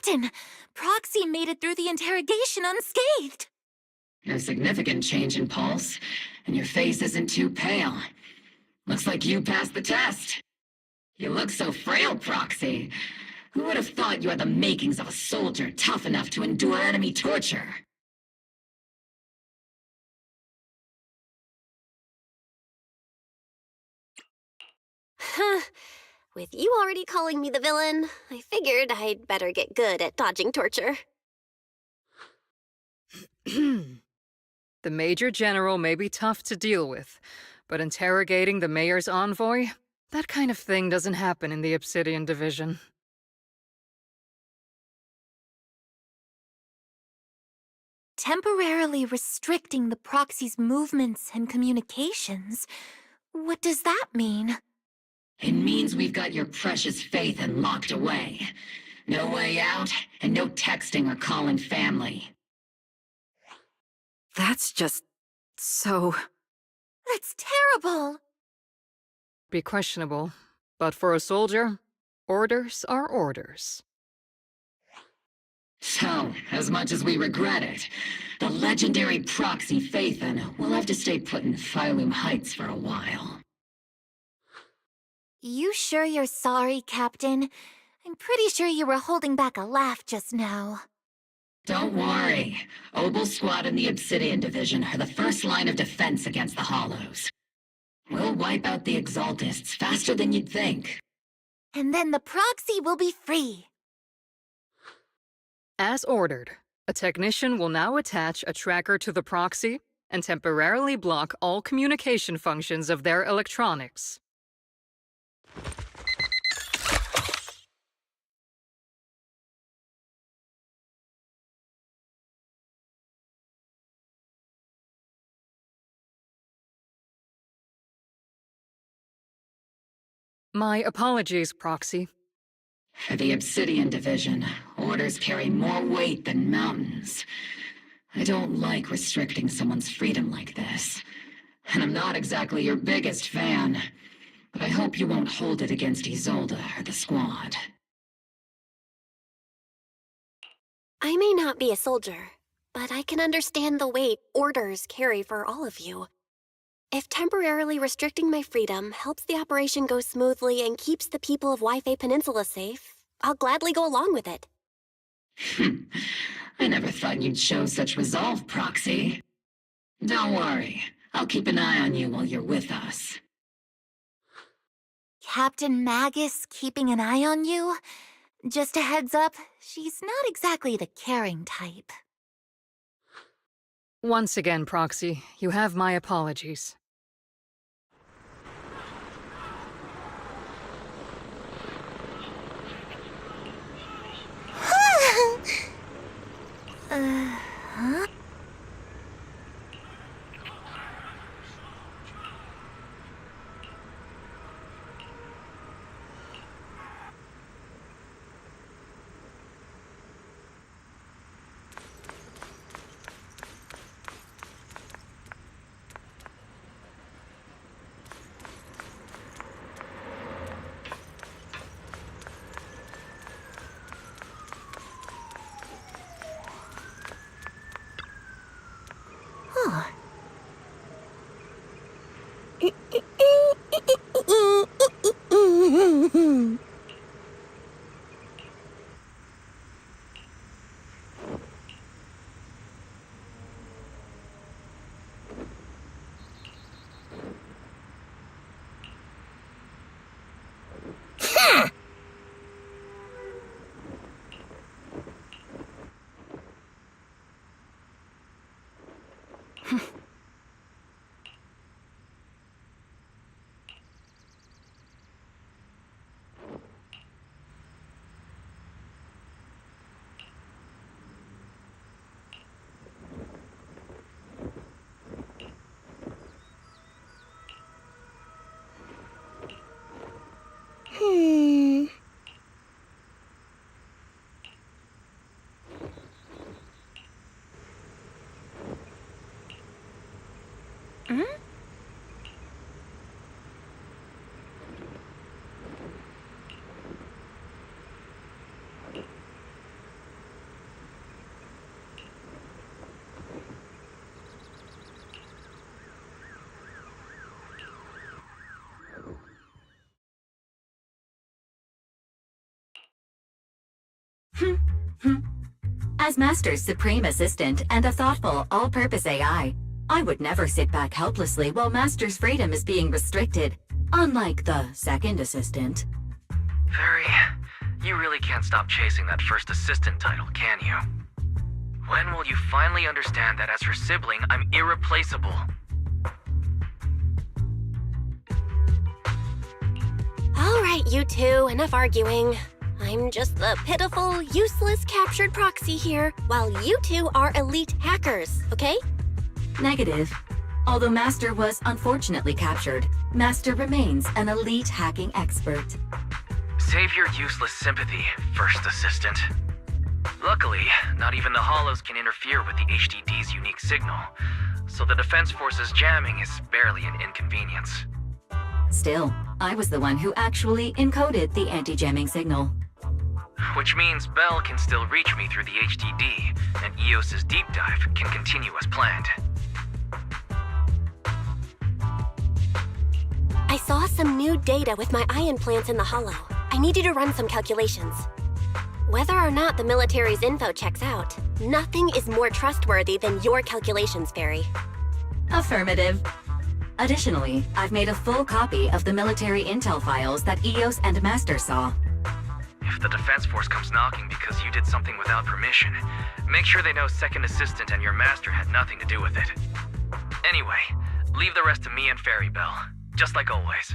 Captain! Proxy made it through the interrogation unscathed! No significant change in pulse, and your face isn't too pale. Looks like you passed the test. You look so frail, Proxy. Who would have thought you had the makings of a soldier tough enough to endure enemy torture? Huh. With you already calling me the villain, I figured I'd better get good at dodging torture. The Major General may be tough to deal with, but interrogating the Mayor's envoy? That kind of thing doesn't happen in the Obsidian Division. Temporarily restricting the proxy's movements and communications? What does that mean? It means we've got your precious Phaethon locked away. No way out, and no texting or calling family. That's just... so... That's terrible! Be questionable, but for a soldier, orders are orders. So, as much as we regret it, the legendary proxy Phaethon will have to stay put in Phylum Heights for a while. You sure you're sorry, Captain? I'm pretty sure you were holding back a laugh just now. Don't worry. Obel Squad and the Obsidian Division are the first line of defense against the Hollows. We'll wipe out the Exaltists faster than you'd think. And then the proxy will be free. As ordered, a technician will now attach a tracker to the proxy and temporarily block all communication functions of their electronics. My apologies, Proxy. For the Obsidian Division, orders carry more weight than mountains. I don't like restricting someone's freedom like this. And I'm not exactly your biggest fan. But I hope you won't hold it against Isolde or the Squad. I may not be a soldier, but I can understand the weight orders carry for all of you. If temporarily restricting my freedom helps the operation go smoothly and keeps the people of Wi-Fi Peninsula safe, I'll gladly go along with it. I never thought you'd show such resolve, Proxy. Don't worry, I'll keep an eye on you while you're with us. Captain Magus keeping an eye on you? Just a heads up, she's not exactly the caring type. Once again, Proxy, you have my apologies. Huh? As Master's supreme assistant and a thoughtful, all-purpose AI, I would never sit back helplessly while Master's freedom is being restricted, unlike the second assistant. Fairy, you really can't stop chasing that first assistant title, can you? When will you finally understand that as her sibling, I'm irreplaceable? All right, you two, enough arguing. I'm just the pitiful, useless captured proxy here, while you two are elite hackers, okay? Negative. Although Master was unfortunately captured, Master remains an elite hacking expert. Save your useless sympathy, first assistant. Luckily, not even the Hollows can interfere with the HDD's unique signal, so the Defense Force's jamming is barely an inconvenience. Still, I was the one who actually encoded the anti-jamming signal. Which means Bell can still reach me through the HDD, and EOS's deep dive can continue as planned. I saw some new data with my ion plants in the Hollow. I need you to run some calculations. Whether or not the military's info checks out, nothing is more trustworthy than your calculations, Fairy. Affirmative. Additionally, I've made a full copy of the military intel files that EOS and Master saw. If the Defense Force comes knocking because you did something without permission, make sure they know Second Assistant and your Master had nothing to do with it. Anyway, leave the rest to me and Fairy Bell, just like always.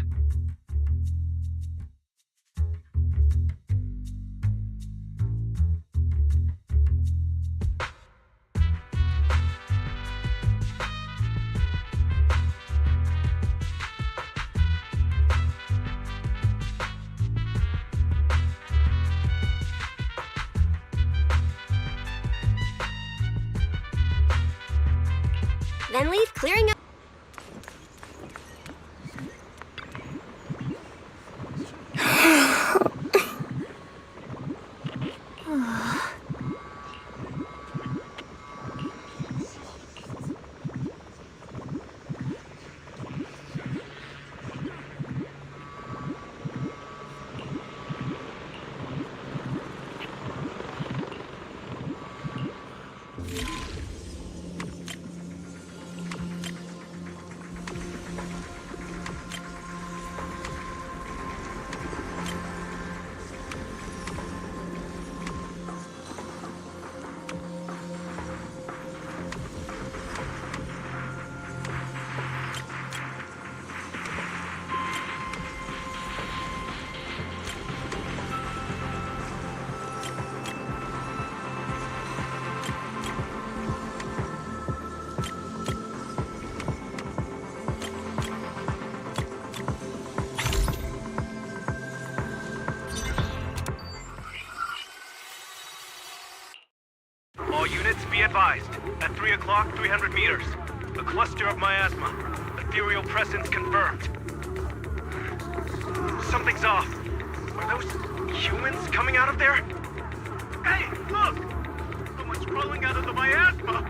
Then leave clearing up. All units be advised. At 3 o'clock, 300 meters. A cluster of miasma. Ethereal presence confirmed. Something's off. Are those humans coming out of there? Hey, look! Someone's crawling out of the miasma!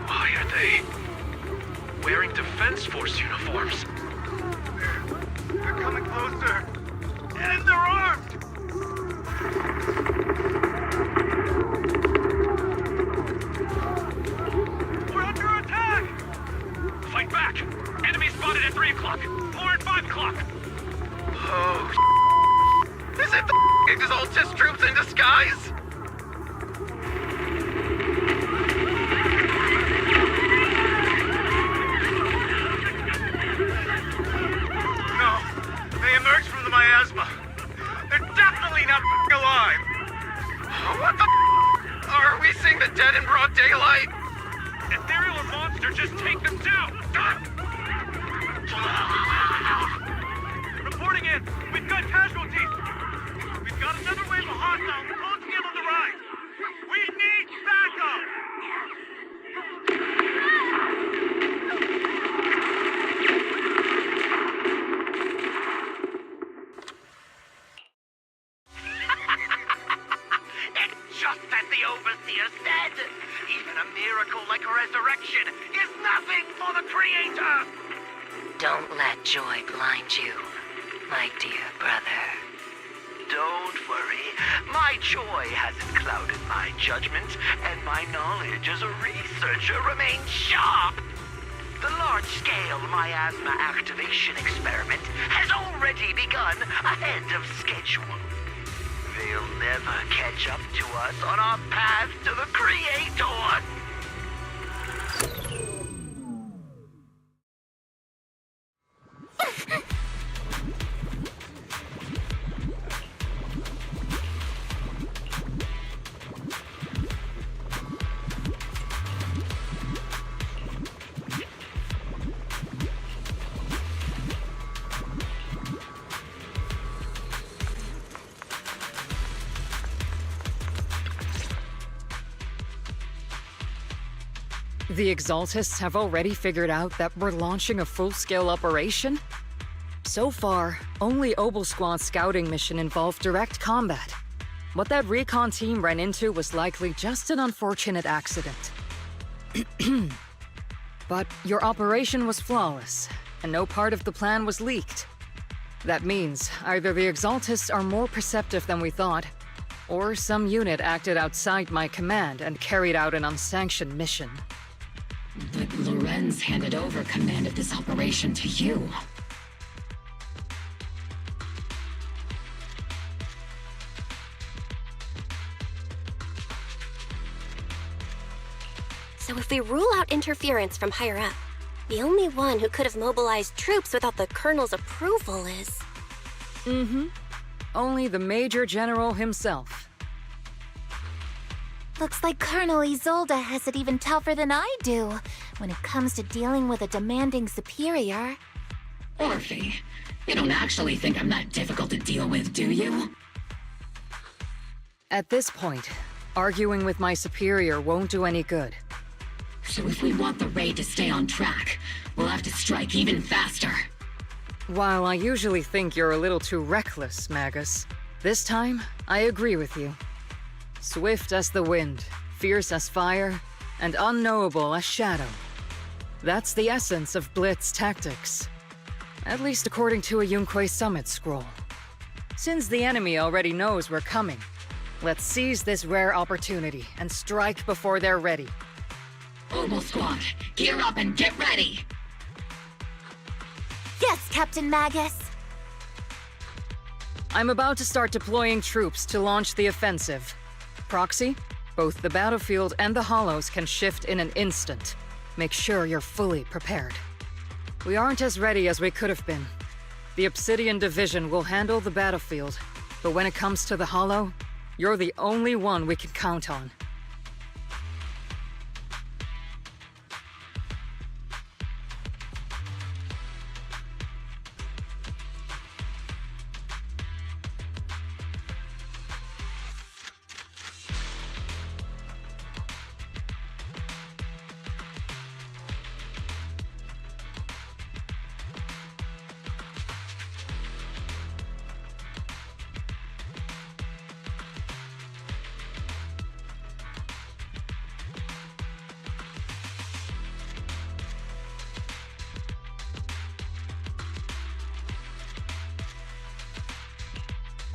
Why are they wearing Defense Force uniforms? They're coming closer. And they're armed! We're under attack! Fight back! Enemy spotted at 3 o'clock! More at 5 o'clock! Oh, is it the Exaltus troops in disguise? No, they emerged from the miasma. They're definitely not alive. What the are we seeing the dead in broad daylight? Ethereal or monster, just take them down! Reporting in. We've got casualties. We've got another wave of hostiles closing in on the right. We need backup. And just as the Overseer said, even a miracle like a resurrection is nothing for the Creator! Don't let joy blind you, my dear brother. don't worry. My joy hasn't clouded my judgment, and my knowledge as a researcher remains sharp. The large-scale miasma activation experiment has already begun ahead of schedule. They'll never catch up to us on our path to the Creator. The Exaltists have already figured out that we're launching a full-scale operation? So far, only Obel Squad's scouting mission involved direct combat. What that recon team ran into was likely just an unfortunate accident. But your operation was flawless, and no part of the plan was leaked. That means either the Exaltists are more perceptive than we thought, or some unit acted outside my command and carried out an unsanctioned mission. But Lorenz handed over command of this operation to you. So if we rule out interference from higher up, the only one who could have mobilized troops without the Colonel's approval is... Mm-hmm. Only the Major General himself. Looks like Colonel Isolde has it even tougher than I do when it comes to dealing with a demanding superior. Orphe, you don't actually think I'm that difficult to deal with, do you? At this point, arguing with my superior won't do any good. So if we want the raid to stay on track, we'll have to strike even faster. While I usually think you're a little too reckless, Magus, this time, I agree with you. Swift as the wind, fierce as fire, and unknowable as shadow. That's the essence of Blitz tactics. At least according to a Yunque Summit scroll. Since the enemy already knows we're coming, let's seize this rare opportunity and strike before they're ready. Obel Squad, gear up and get ready! Yes, Captain Magus! I'm about to start deploying troops to launch the offensive. Proxy, both the battlefield and the Hollows can shift in an instant. Make sure you're fully prepared. We aren't as ready as we could have been. The Obsidian Division will handle the battlefield, but when it comes to the Hollow, you're the only one we can count on.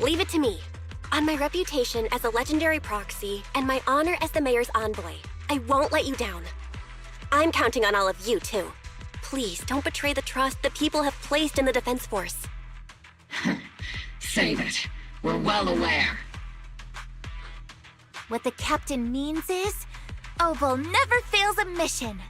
Leave it to me. On my reputation as a legendary proxy and my honor as the mayor's envoy, I won't let you down. I'm counting on all of you, too. Please don't betray the trust the people have placed in the Defense Force. Save it. We're well aware. What the captain means is, Obel never fails a mission.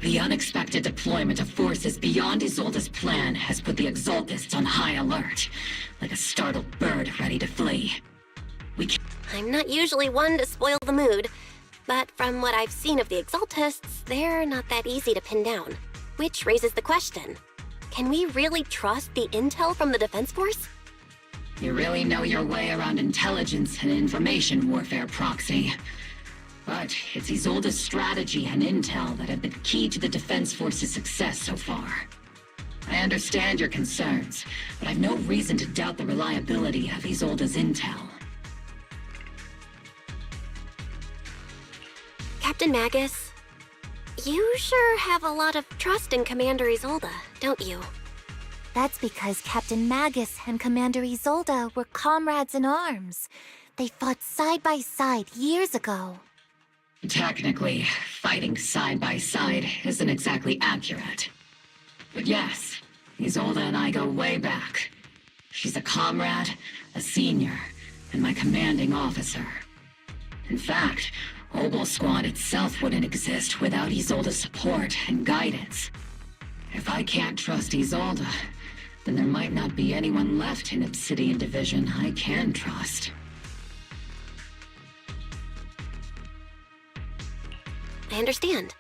The unexpected deployment of forces beyond Isolde's plan has put the Exaltists on high alert, like a startled bird ready to flee. I'm not usually one to spoil the mood, but from what I've seen of the Exaltists, they're not that easy to pin down. Which raises the question, can we really trust the intel from the Defense Force? You really know your way around intelligence and information warfare, Proxy. But it's Isolde's strategy and intel that have been key to the Defense Force's success so far. I understand your concerns, but I've no reason to doubt the reliability of Isolde's intel. Captain Magus, you sure have a lot of trust in Commander Isolde, don't you? That's because Captain Magus and Commander Isolde were comrades in arms. They fought side by side years ago. Technically, fighting side by side isn't exactly accurate. But yes, Isolde and I go way back. She's a comrade, a senior, and my commanding officer. In fact, Obel Squad itself wouldn't exist without Isolde's support and guidance. If I can't trust Isolde, then there might not be anyone left in Obsidian Division I can trust. I understand.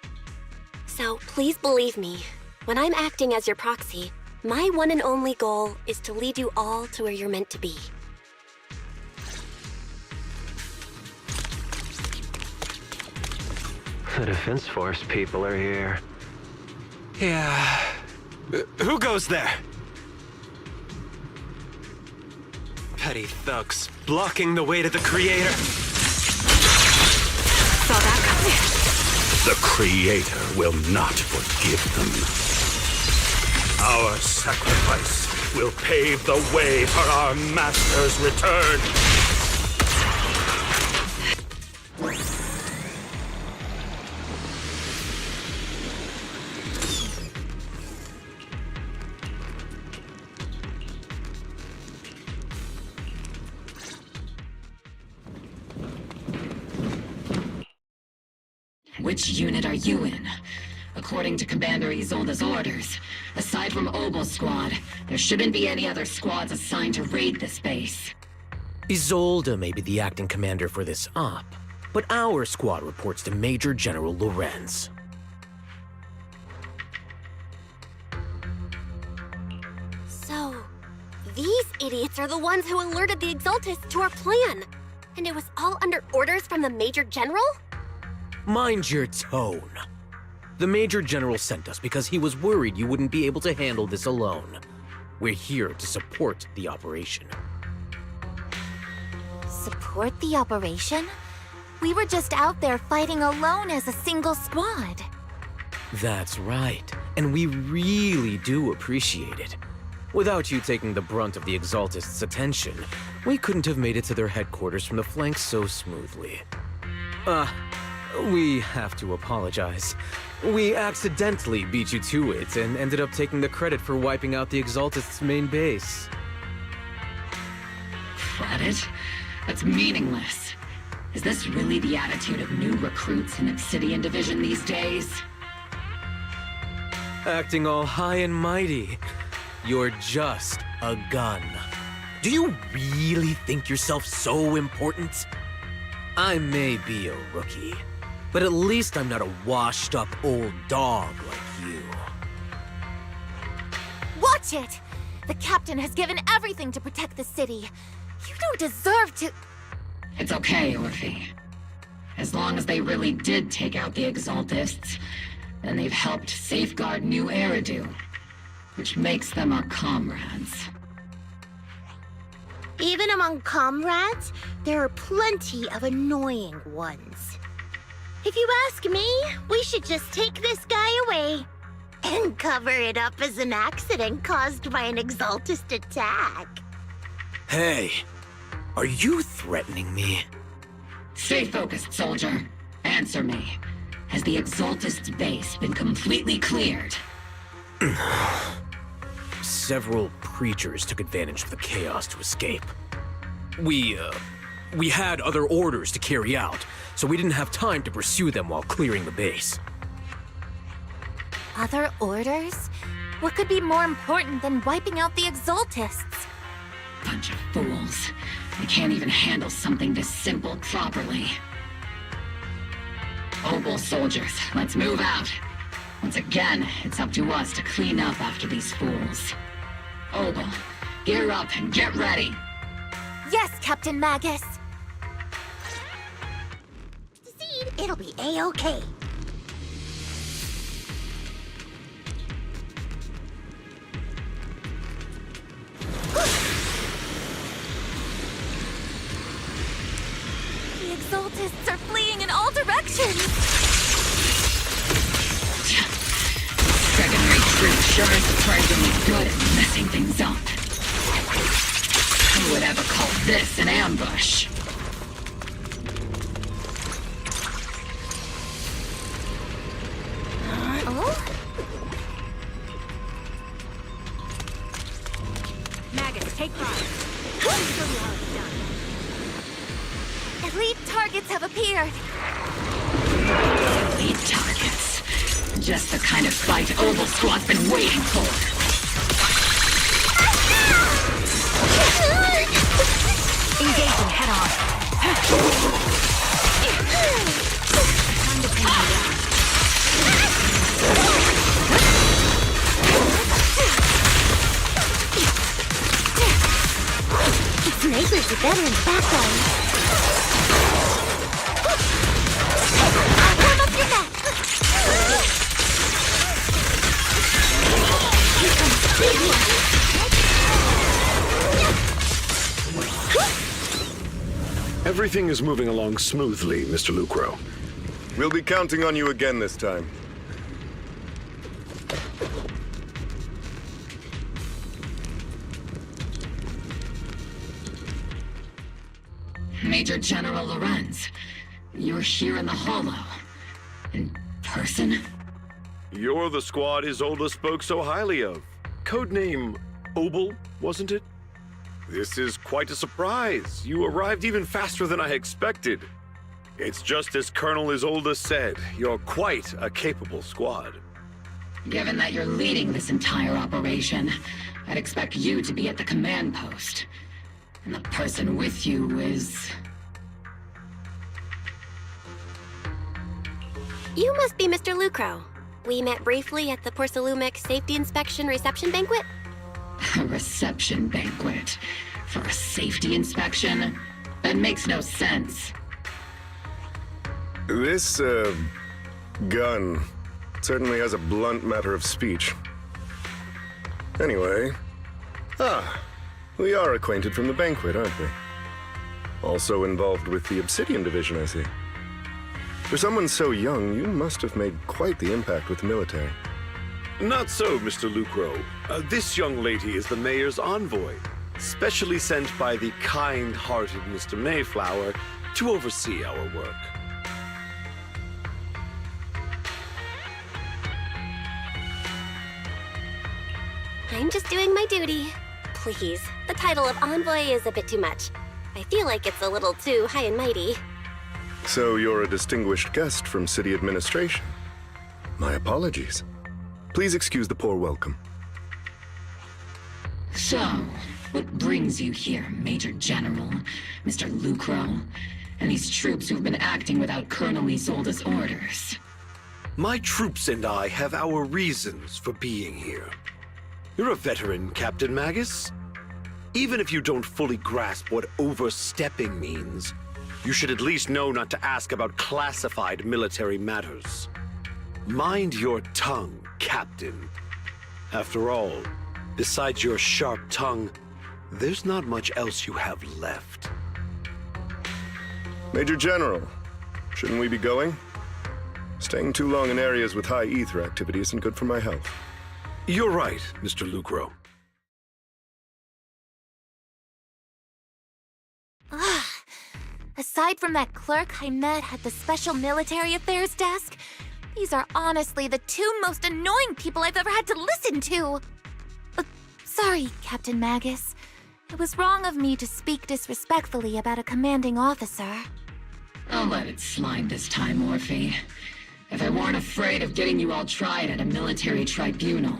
So please believe me, when I'm acting as your proxy, my one and only goal is to lead you all to where you're meant to be. The Defense Force people are here. Yeah. Who goes there? Petty thugs, blocking the way to the Creator. Saw that coming. The Creator will not forgive them. Our sacrifice will pave the way for our Master's return. Which unit are you in? According to Commander Isolde's orders, aside from Obel Squad, there shouldn't be any other squads assigned to raid this base. Isolde may be the acting commander for this op, but our squad reports to Major General Lorenz. So, these idiots are the ones who alerted the Exaltists to our plan. And it was all under orders from the Major General? Mind your tone. The Major General sent us because he was worried you wouldn't be able to handle this alone. We're here to support the operation. Support the operation? We were just out there fighting alone as a single squad. That's right, and we really do appreciate it. Without you taking the brunt of the Exaltists' attention, we couldn't have made it to their headquarters from the flank so smoothly. We have to apologize. We accidentally beat you to it and ended up taking the credit for wiping out the Exaltists' main base. Credit? That's meaningless. Is this really the attitude of new recruits in Obsidian Division these days? Acting all high and mighty. You're just a gun. Do you really think yourself so important? I may be a rookie, but at least I'm not a washed-up old dog like you. Watch it! The captain has given everything to protect the city. You don't deserve to... It's okay, Orphe. As long as they really did take out the Exaltists, then they've helped safeguard New Eridu, which makes them our comrades. Even among comrades, there are plenty of annoying ones. If you ask me, we should just take this guy away and cover it up as an accident caused by an Exaltist attack. Hey, are you threatening me? Stay focused, soldier. Answer me. Has the Exaltist's base been completely cleared? Several preachers took advantage of the chaos to escape. We had other orders to carry out, so we didn't have time to pursue them while clearing the base. Other orders? What could be more important than wiping out the Exaltists? Bunch of fools. They can't even handle something this simple properly. Opal soldiers, let's move out. Once again, it's up to us to clean up after these fools. Opal, gear up and get ready. Yes, Captain Magus. Seed, it'll be A-okay. The Exaltists are fleeing in all directions. Second-rate troops sure is surprisingly good at messing things up. Who would ever call this an ambush? Oh? Magus, take fire. Elite targets have appeared. Elite targets. Just the kind of fight Opal Squad's been waiting for. Engaging head on. Time to pin them down. Snipers are better in the background. Warm up your neck. Here comes the big one. Everything is moving along smoothly, Mr. Lucro. We'll be counting on you again this time. Major General Lorenz, you're here in the Hollow. In person? You're the squad Isolde spoke so highly of. Codename Obel, wasn't it? This is quite a surprise. You arrived even faster than I expected. It's just as Colonel Isolde said, you're quite a capable squad. Given that you're leading this entire operation, I'd expect you to be at the command post. And the person with you is... You must be Mr. Lucro. We met briefly at the Porcelumic Safety Inspection Reception Banquet. A reception banquet? For a safety inspection? That makes no sense. This, gun certainly has a blunt matter of speech. Anyway... we are acquainted from the banquet, aren't we? Also involved with the Obsidian Division, I see. For someone so young, you must have made quite the impact with the military. Not so, Mr. Lucro. This young lady is the mayor's envoy, specially sent by the kind-hearted Mr. Mayflower to oversee our work. I'm just doing my duty. Please, the title of envoy is a bit too much. I feel like it's a little too high and mighty. So you're a distinguished guest from city administration. My apologies. Please excuse the poor welcome. So, what brings you here, Major General, Mr. Lucro, and these troops who've been acting without Colonel Isolde's orders? My troops and I have our reasons for being here. You're a veteran, Captain Magus. Even if you don't fully grasp what overstepping means, you should at least know not to ask about classified military matters. Mind your tongue, Captain. After all, besides your sharp tongue, there's not much else you have left. Major General, shouldn't we be going? Staying too long in areas with high ether activity isn't good for my health. You're right, Mr. Lucro. Aside from that clerk I met at the Special Military Affairs desk, these are honestly the two most annoying people I've ever had to listen to. Sorry, Captain Magus. It was wrong of me to speak disrespectfully about a commanding officer. I'll let it slide this time, Orphe. If I weren't afraid of getting you all tried at a military tribunal,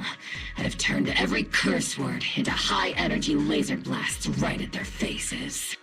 I'd have turned every curse word into high-energy laser blasts right at their faces.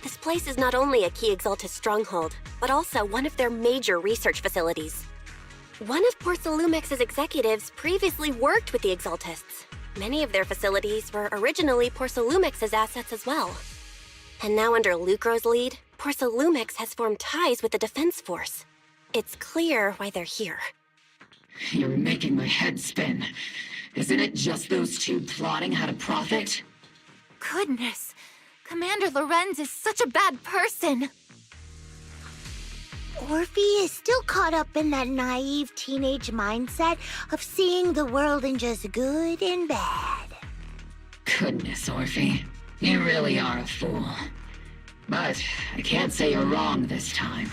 This place is not only a key Exaltus stronghold, but also one of their major research facilities. One of Porcelumex's executives previously worked with the Exaltists. Many of their facilities were originally Porcelumex's assets as well. And now under Lucro's lead, Porcelumex has formed ties with the Defense Force. It's clear why they're here. You're making my head spin. Isn't it just those two plotting how to profit? Goodness, Commander Lorenz is such a bad person. Orphe is still caught up in that naive teenage mindset of seeing the world in just good and bad. Goodness, Orphe. You really are a fool. But I can't say you're wrong this time.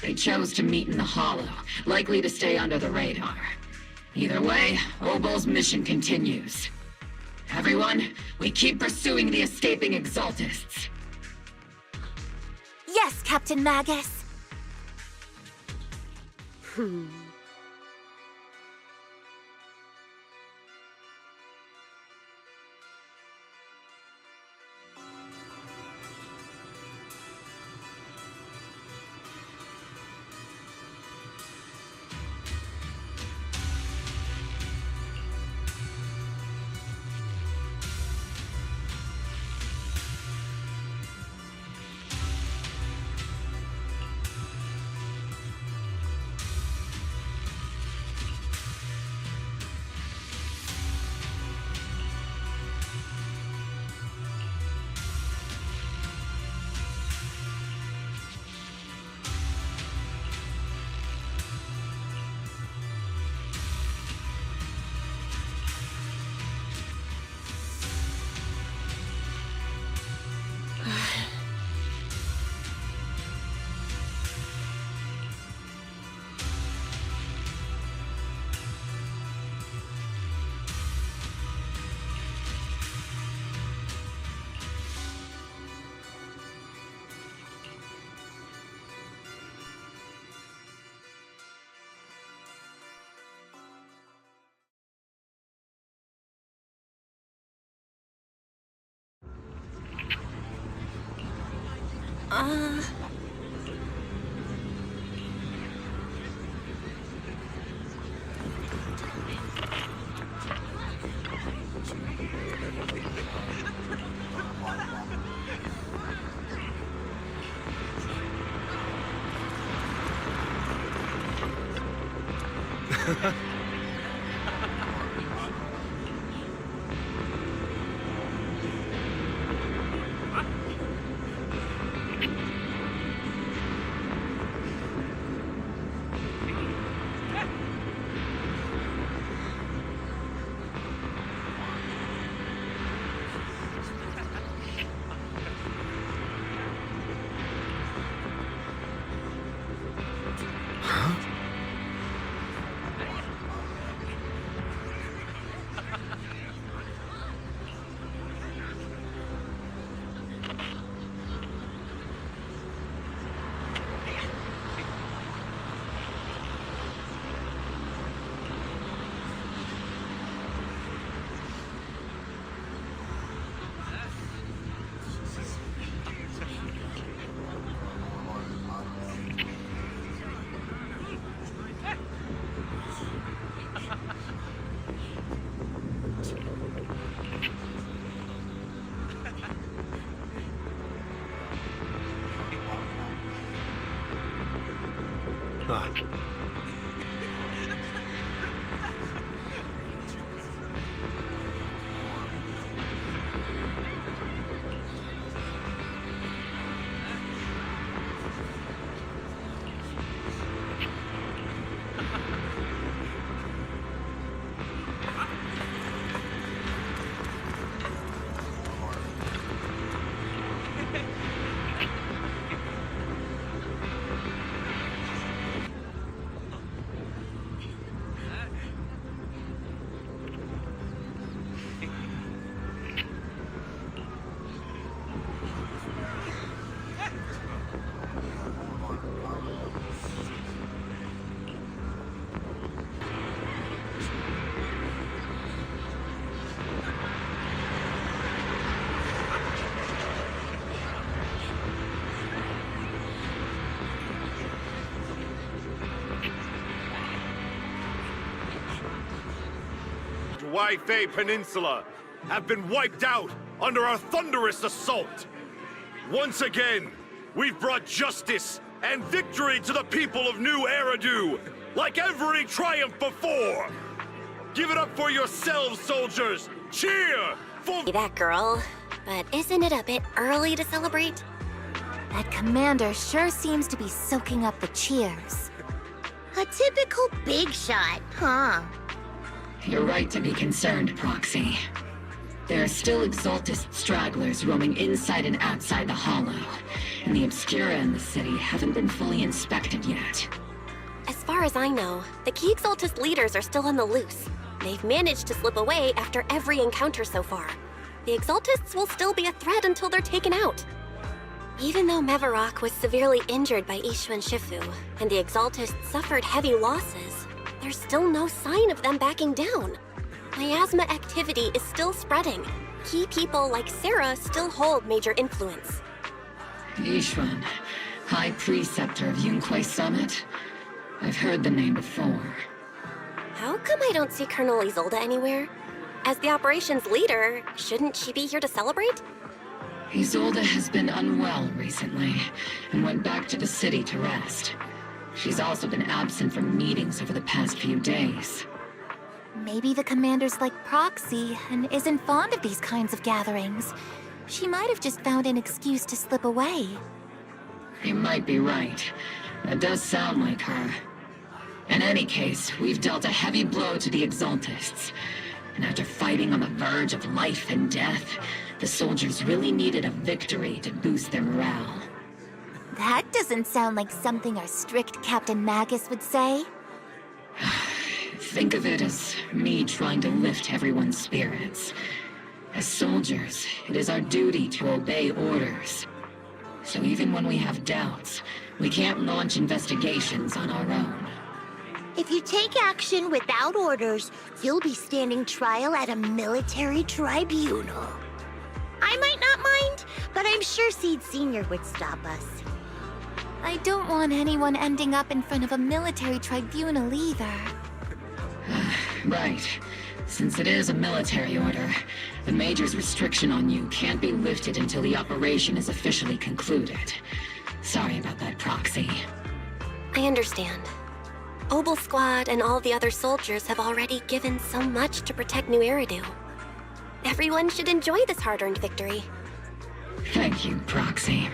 They chose to meet in the Hollow, likely to stay under the radar. Either way, Obol's mission continues. Everyone, we keep pursuing the escaping Exaltists. Yes, Captain Magus. Waifei Peninsula have been wiped out under our thunderous assault. Once again, we've brought justice and victory to the people of New Eridu, like every triumph before. Give it up for yourselves, soldiers! Cheer! For that girl. But isn't it a bit early to celebrate? That commander sure seems to be soaking up the cheers. A typical big shot, huh? You're right to be concerned, Proxy. There are still Exaltist stragglers roaming inside and outside the Hollow, and the Obscura in the city haven't been fully inspected yet. As far as I know, the key Exaltist leaders are still on the loose. They've managed to slip away after every encounter so far. The Exaltists will still be a threat until they're taken out. Even though Mevarok was severely injured by Ishu and Shifu, and the Exaltists suffered heavy losses, there's still no sign of them backing down. Miasma activity is still spreading. Key people like Sarah still hold major influence. Ishwan, High Preceptor of Yunquai Summit? I've heard the name before. How come I don't see Colonel Isolde anywhere? As the operations leader, shouldn't she be here to celebrate? Isolde has been unwell recently, and went back to the city to rest. She's also been absent from meetings over the past few days. Maybe the commander's like Proxy and isn't fond of these kinds of gatherings. She might have just found an excuse to slip away. You might be right. That does sound like her. In any case, we've dealt a heavy blow to the Exaltists. And after fighting on the verge of life and death, the soldiers really needed a victory to boost their morale. That doesn't sound like something our strict Captain Magus would say. Think of it as me trying to lift everyone's spirits. As soldiers, it is our duty to obey orders. So even when we have doubts, we can't launch investigations on our own. If you take action without orders, you'll be standing trial at a military tribunal. I might not mind, but I'm sure Seed Sr. would stop us. I don't want anyone ending up in front of a military tribunal either. Right. Since it is a military order, the Major's restriction on you can't be lifted until the operation is officially concluded. Sorry about that, Proxy. I understand. Obel Squad and all the other soldiers have already given so much to protect New Eridu. Everyone should enjoy this hard-earned victory. Thank you, Proxy.